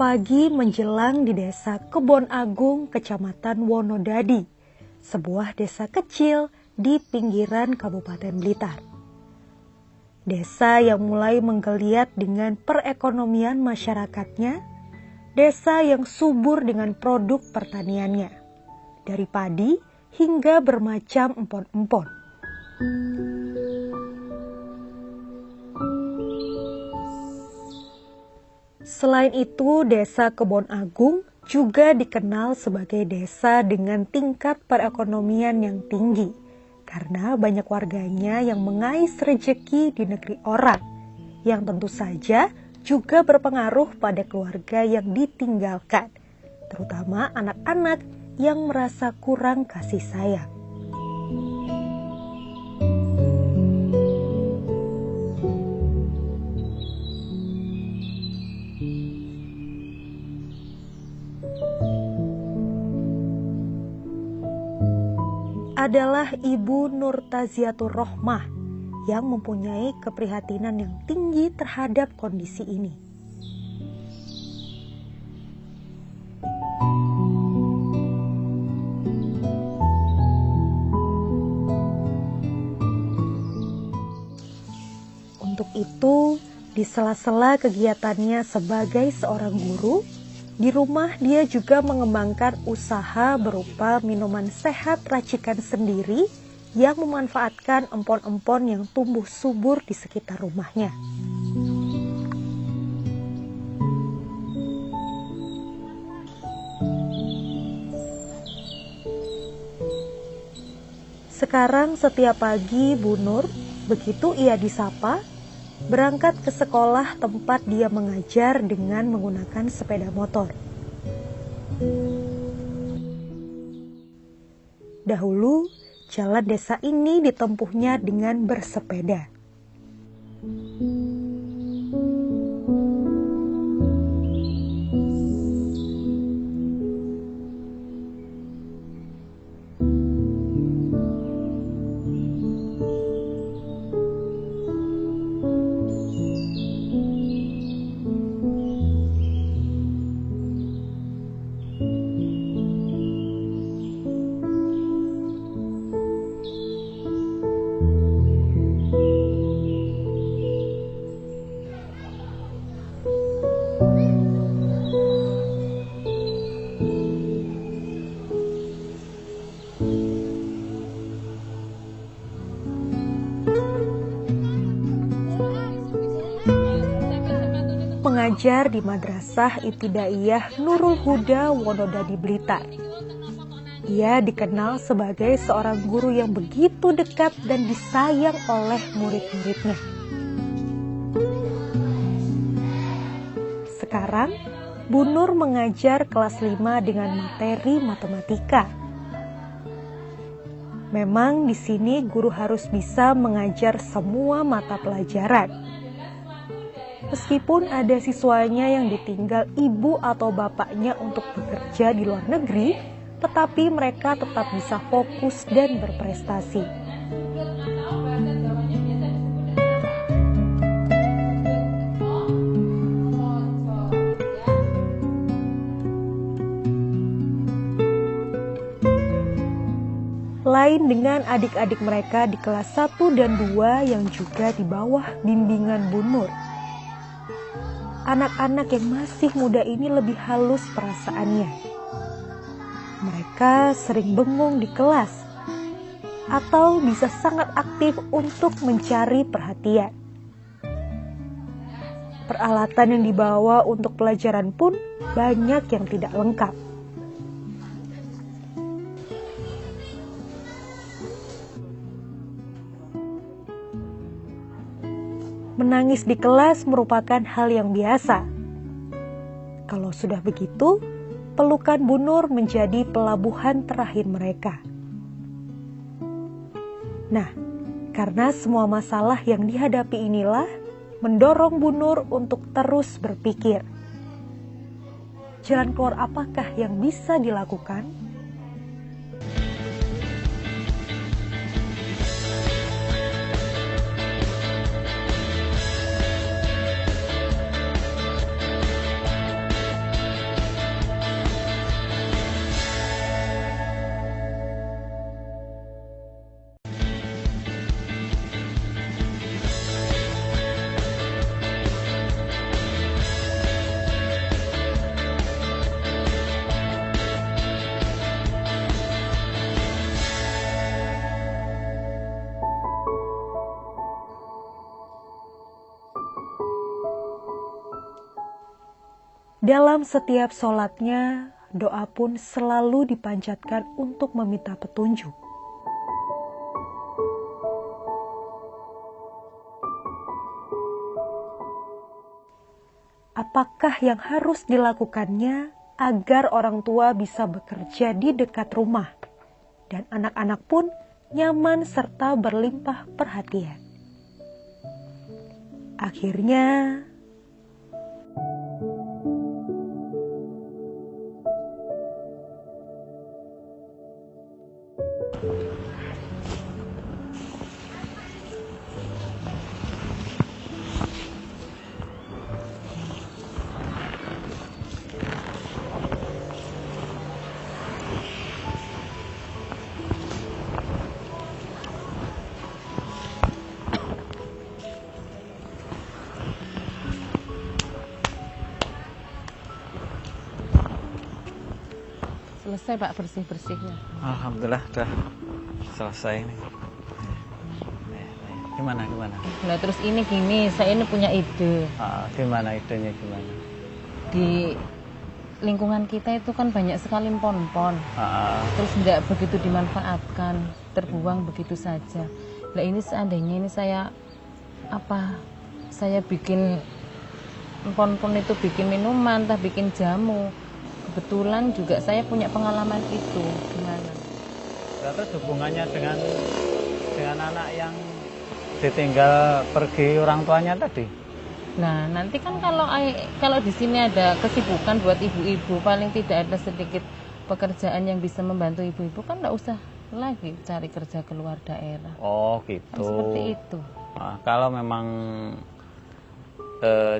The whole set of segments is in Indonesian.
pagi menjelang di desa Kebon Agung, Kecamatan Wonodadi, sebuah desa kecil di pinggiran Kabupaten Blitar. Desa yang mulai menggeliat dengan perekonomian masyarakatnya, desa yang subur dengan produk pertaniannya, dari padi hingga bermacam empon-empon. Selain itu, desa Kebon Agung juga dikenal sebagai desa dengan tingkat perekonomian yang tinggi karena banyak warganya yang mengais rejeki di negeri orang, yang tentu saja juga berpengaruh pada keluarga yang ditinggalkan, terutama anak-anak yang merasa kurang kasih sayang. Adalah Ibu Nurtaziatur Rohmah yang mempunyai keprihatinan yang tinggi terhadap kondisi ini. Untuk itu, di sela-sela kegiatannya sebagai seorang guru, di rumah dia juga mengembangkan usaha berupa minuman sehat racikan sendiri yang memanfaatkan empon-empon yang tumbuh subur di sekitar rumahnya. Sekarang setiap pagi Bu Nur, begitu ia disapa, berangkat ke sekolah tempat dia mengajar dengan menggunakan sepeda motor. Dahulu, jalan desa ini ditempuhnya dengan bersepeda. Mengajar di Madrasah Ibtidaiyah Nurul Huda Wonodadi Blitar. Ia dikenal sebagai seorang guru yang begitu dekat dan disayang oleh murid-muridnya. Sekarang, Bu Nur mengajar kelas 5 dengan materi matematika. Memang di sini guru harus bisa mengajar semua mata pelajaran. Meskipun ada siswanya yang ditinggal ibu atau bapaknya untuk bekerja di luar negeri, tetapi mereka tetap bisa fokus dan berprestasi. Lain dengan adik-adik mereka di kelas 1 dan 2 yang juga di bawah bimbingan Bu Nur. Anak-anak yang masih muda ini lebih halus perasaannya. Mereka sering bengong di kelas atau bisa sangat aktif untuk mencari perhatian. Peralatan yang dibawa untuk pelajaran pun banyak yang tidak lengkap. Menangis di kelas merupakan hal yang biasa. Kalau sudah begitu, pelukan Bu Nur menjadi pelabuhan terakhir mereka. Nah, karena semua masalah yang dihadapi inilah mendorong Bu Nur untuk terus berpikir. Jalan keluar apakah yang bisa dilakukan? Dalam setiap sholatnya, doa pun selalu dipanjatkan untuk meminta petunjuk. Apakah yang harus dilakukannya agar orang tua bisa bekerja di dekat rumah dan anak-anak pun nyaman serta berlimpah perhatian? Akhirnya, selesai Pak bersih-bersihnya. Alhamdulillah udah selesai nih. Gimana? Nah terus ini gini, saya ini punya ide. Gimana idenya gimana? Di lingkungan kita itu kan banyak sekali pon-pon. Terus tidak begitu dimanfaatkan, terbuang begitu saja. Nah ini seandainya ini saya bikin pon-pon itu bikin minuman, entah bikin jamu. Kebetulan juga saya punya pengalaman itu. Gimana? Terus hubungannya dengan anak yang ditinggal pergi orang tuanya tadi? Nah, nanti kan kalau di sini ada kesibukan buat ibu-ibu, paling tidak ada sedikit pekerjaan yang bisa membantu ibu-ibu, kan enggak usah lagi cari kerja keluar daerah. Oh, gitu. Kan seperti itu. Nah, kalau memang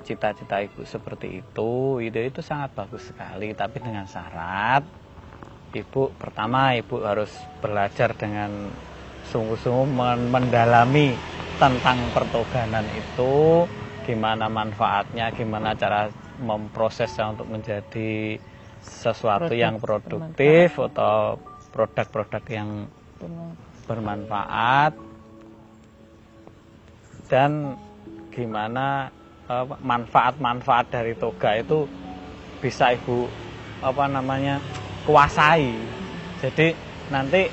cita-cita ibu seperti itu, ide itu sangat bagus sekali, tapi dengan syarat pertama ibu harus belajar dengan sungguh-sungguh mendalami tentang pertoganan itu, gimana manfaatnya, gimana cara memprosesnya untuk menjadi sesuatu yang produktif atau produk-produk yang bermanfaat, dan gimana manfaat-manfaat dari toga itu bisa ibu kuasai. Jadi nanti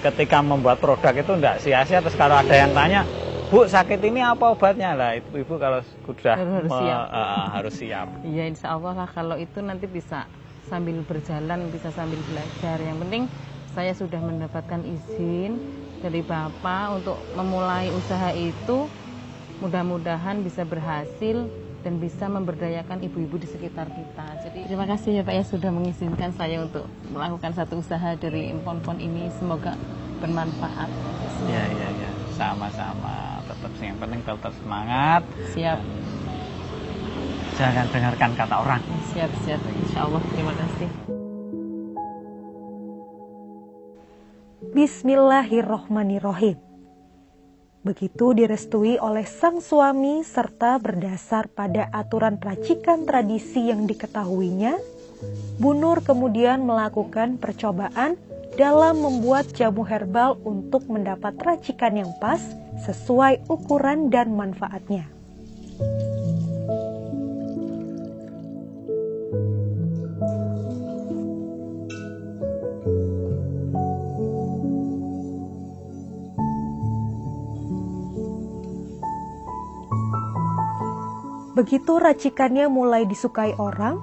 ketika membuat produk itu enggak sia-sia. Terus kalau ada yang tanya, Bu sakit ini apa obatnya, lah ibu kalau sudah harus siap. Iya insya Allah lah, kalau itu nanti bisa sambil berjalan, bisa sambil belajar. Yang penting saya sudah mendapatkan izin dari Bapak untuk memulai usaha itu. Mudah-mudahan bisa berhasil dan bisa memberdayakan ibu-ibu di sekitar kita. Jadi terima kasih ya Pak ya sudah mengizinkan saya untuk melakukan satu usaha dari pon-pon ini. Semoga bermanfaat. Ya. Sama-sama. Tetap yang penting tetap semangat. Siap. Jangan dengarkan kata orang. Siap. Insya Allah. Terima kasih. Bismillahirrohmanirrohim. Begitu direstui oleh sang suami serta berdasar pada aturan racikan tradisi yang diketahuinya, Bu Nur kemudian melakukan percobaan dalam membuat jamu herbal untuk mendapat racikan yang pas sesuai ukuran dan manfaatnya. Begitu racikannya mulai disukai orang,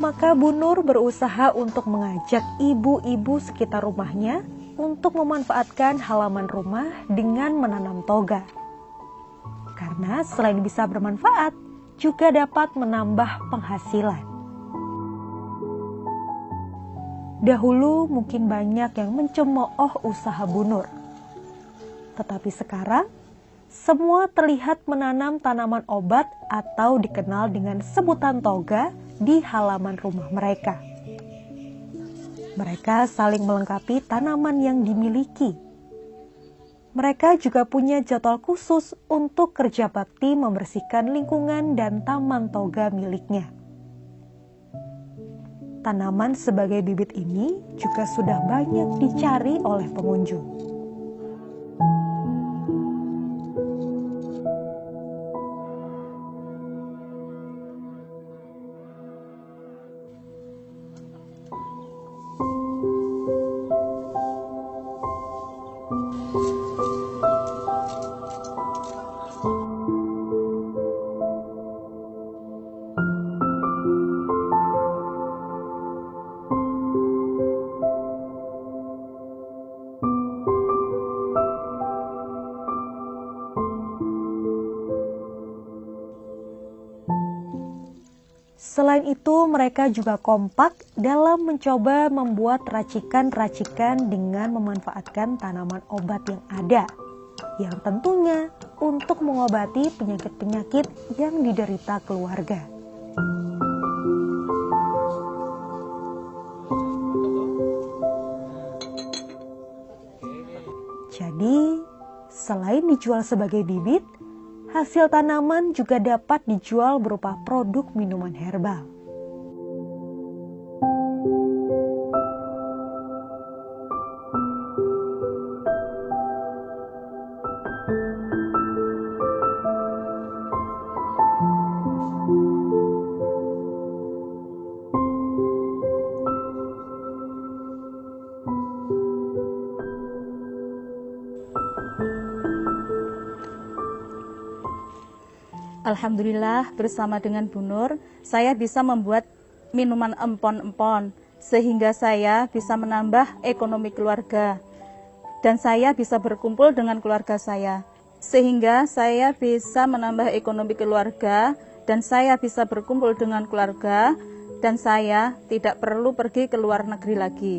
maka Bu Nur berusaha untuk mengajak ibu-ibu sekitar rumahnya untuk memanfaatkan halaman rumah dengan menanam toga. Karena selain bisa bermanfaat, juga dapat menambah penghasilan. Dahulu mungkin banyak yang mencemooh usaha Bu Nur. Tetapi sekarang, semua terlihat menanam tanaman obat atau dikenal dengan sebutan toga di halaman rumah mereka. Mereka saling melengkapi tanaman yang dimiliki. Mereka juga punya jadwal khusus untuk kerja bakti membersihkan lingkungan dan taman toga miliknya. Tanaman sebagai bibit ini juga sudah banyak dicari oleh pengunjung. Selain itu, mereka juga kompak dalam mencoba membuat racikan-racikan dengan memanfaatkan tanaman obat yang ada, yang tentunya untuk mengobati penyakit-penyakit yang diderita keluarga. Jadi, selain dijual sebagai bibit, hasil tanaman juga dapat dijual berupa produk minuman herbal. Alhamdulillah, bersama dengan Bu Nur, saya bisa membuat minuman empon-empon, sehingga saya bisa menambah ekonomi keluarga. Dan saya bisa berkumpul dengan keluarga saya, sehingga saya bisa menambah ekonomi keluarga, dan saya bisa berkumpul dengan keluarga, dan saya tidak perlu pergi ke luar negeri lagi.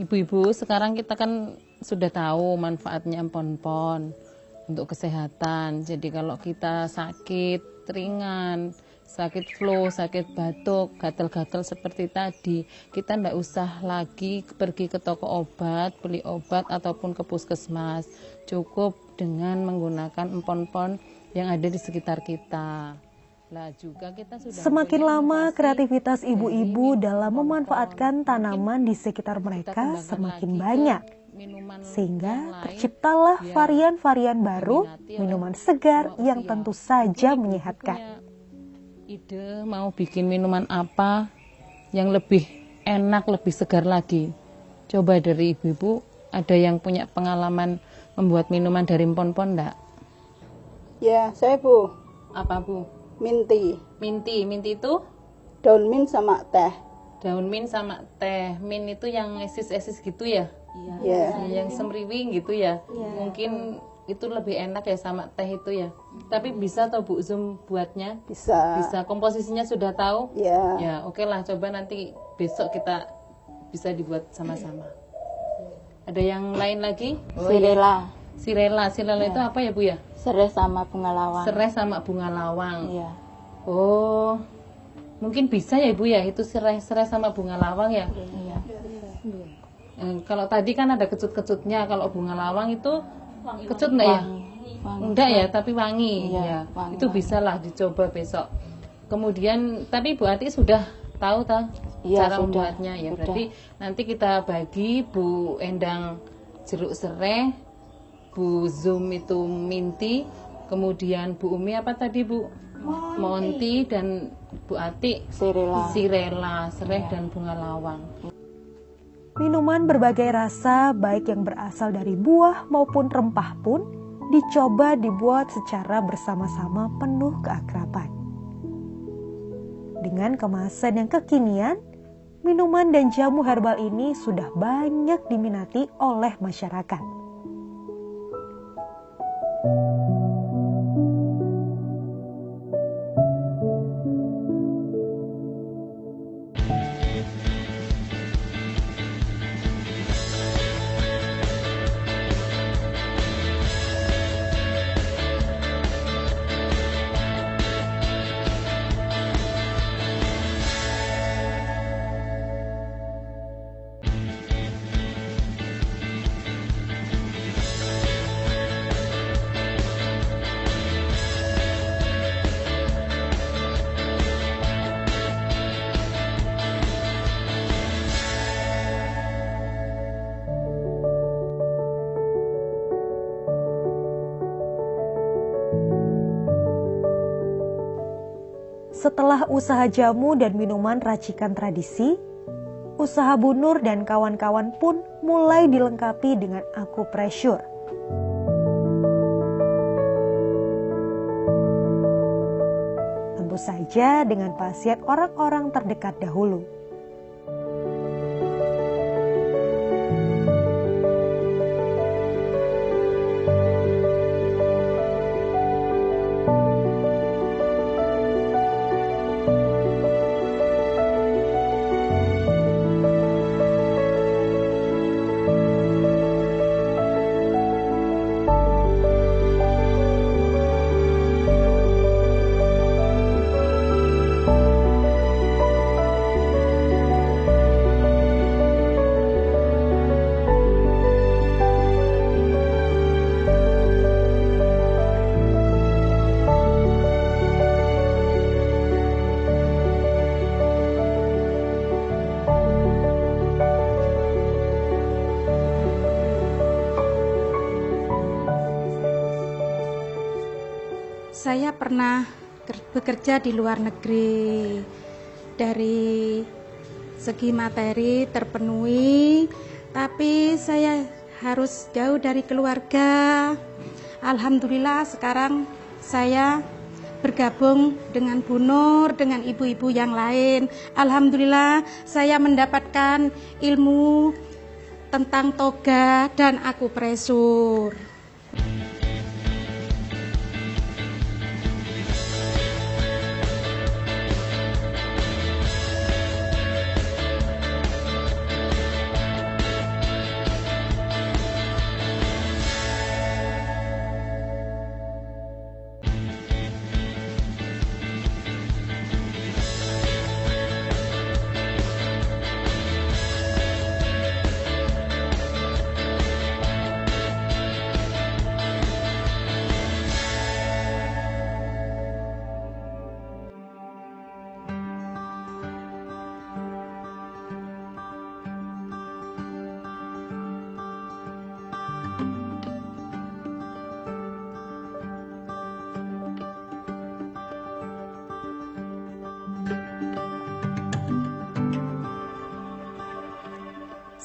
Ibu-ibu, sekarang kita kan sudah tahu manfaatnya empon-empon untuk kesehatan. Jadi kalau kita sakit ringan, sakit flu, sakit batuk, gatal-gatal seperti tadi, kita tidak usah lagi pergi ke toko obat, beli obat ataupun ke puskesmas. Cukup dengan menggunakan empon-empon yang ada di sekitar kita. Nah, juga kita sudah Semakin lama kreativitas ibu-ibu dalam memanfaatkan tanaman di sekitar mereka semakin banyak, sehingga terciptalah varian-varian baru minuman segar yang tentu saja menyehatkan. Ide mau bikin minuman apa yang lebih enak, lebih segar lagi. Coba dari ibu-ibu, ada yang punya pengalaman membuat minuman dari empon-empon enggak? Ya, saya Bu. Apa Bu? Minti. Minti itu Daun mint sama teh. daun mint sama teh. Mint itu yang esis-esis gitu ya? Iya. Yang semriwing gitu ya? Mungkin itu lebih enak ya sama teh itu ya. Tapi bisa atau Bu Zum buatnya? Bisa. Bisa. Komposisinya sudah tahu? Ya. Ya, oke lah. Coba nanti besok kita bisa dibuat sama-sama. Ada yang lain lagi? Sirela, Sirela. Sirela itu apa ya Bu ya? serai sama bunga lawang. Serai sama bunga lawang. Iya. Oh, mungkin bisa ya Ibu ya, itu serai sama bunga lawang ya. Iya. Kalau tadi kan ada kecut-kecutnya, kalau bunga lawang itu kecut enggak ya? Wangi. Enggak ya, tapi wangi. Iya, Ya, wangi. itu bisalah dicoba besok. Kemudian, tapi Bu Ati sudah tahu Iya, cara sudah. membuatnya ya. Sudah. Berarti nanti kita bagi Bu Endang jeruk serai, Bu Zum itu minti, kemudian Bu Umi apa tadi Bu? Monti, dan Bu Ati Sirela. Sirela, serai dan bunga lawang. Minuman berbagai rasa, baik yang berasal dari buah maupun rempah pun, dicoba dibuat secara bersama-sama penuh keakraban. Dengan kemasan yang kekinian, minuman dan jamu herbal ini sudah banyak diminati oleh masyarakat. Setelah usaha jamu dan minuman racikan tradisi, usaha Bu Nur dan kawan-kawan pun mulai dilengkapi dengan akupressure. Tentu saja dengan pasien orang-orang terdekat dahulu. Saya pernah bekerja di luar negeri. Dari segi materi terpenuhi, tapi saya harus jauh dari keluarga. Alhamdulillah sekarang saya bergabung dengan Bu Nur, dengan ibu-ibu yang lain. Alhamdulillah saya mendapatkan ilmu tentang toga dan akupresur.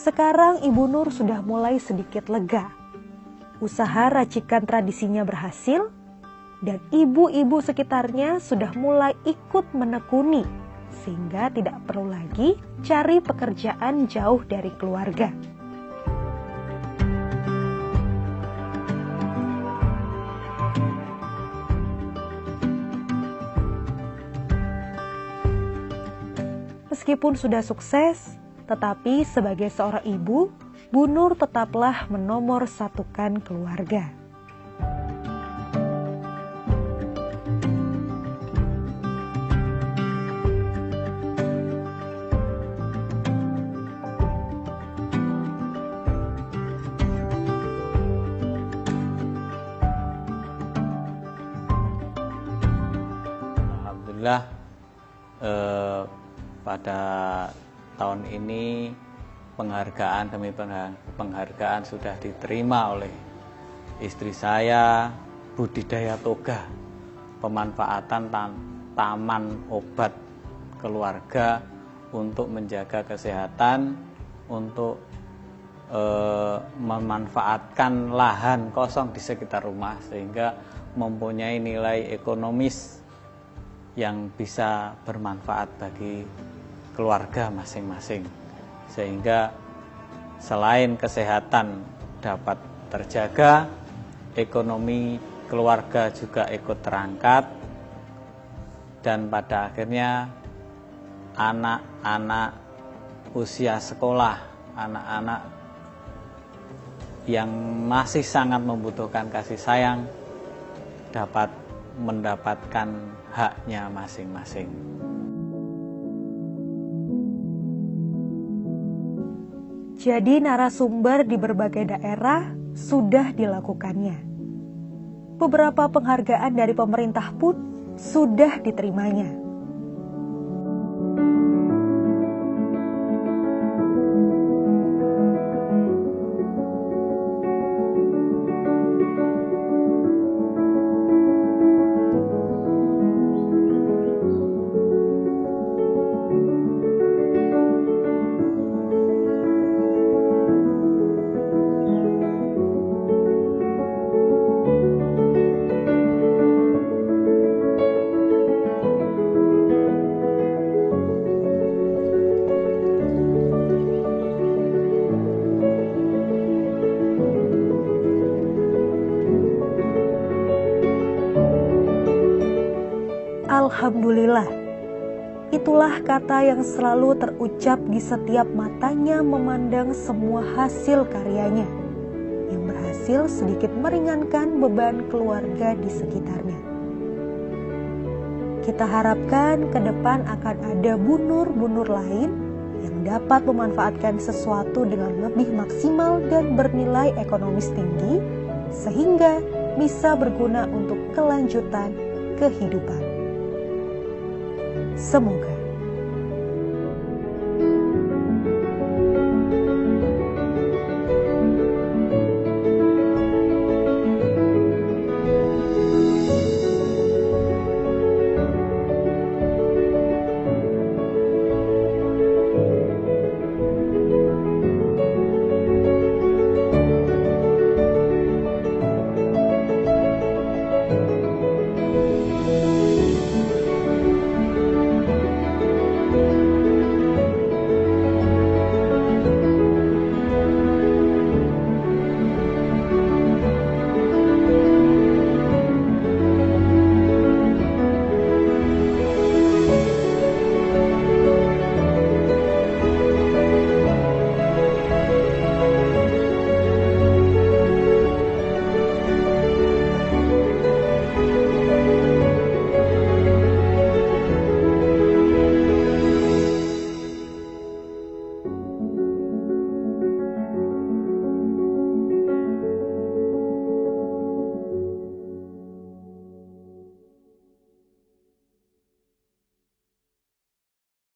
Sekarang Ibu Nur sudah mulai sedikit lega. Usaha racikan tradisinya berhasil, dan ibu-ibu sekitarnya sudah mulai ikut menekuni, sehingga tidak perlu lagi cari pekerjaan jauh dari keluarga. Meskipun sudah sukses, tetapi sebagai seorang ibu, Bu Nur tetaplah menomorsatukan keluarga. Alhamdulillah pada tahun ini penghargaan demi penghargaan sudah diterima oleh istri saya. Budidaya toga, pemanfaatan taman obat keluarga untuk menjaga kesehatan, untuk memanfaatkan lahan kosong di sekitar rumah sehingga mempunyai nilai ekonomis yang bisa bermanfaat bagi keluarga masing-masing, sehingga selain kesehatan dapat terjaga, ekonomi keluarga juga ikut terangkat, dan pada akhirnya anak-anak usia sekolah, anak-anak yang masih sangat membutuhkan kasih sayang dapat mendapatkan haknya masing-masing. Jadi narasumber di berbagai daerah sudah dilakukannya. Beberapa penghargaan dari pemerintah pun sudah diterimanya. Alhamdulillah, itulah kata yang selalu terucap di setiap matanya memandang semua hasil karyanya, yang berhasil sedikit meringankan beban keluarga di sekitarnya. Kita harapkan ke depan akan ada bunur-bunur lain yang dapat memanfaatkan sesuatu dengan lebih maksimal dan bernilai ekonomis tinggi, sehingga bisa berguna untuk kelanjutan kehidupan. Semoga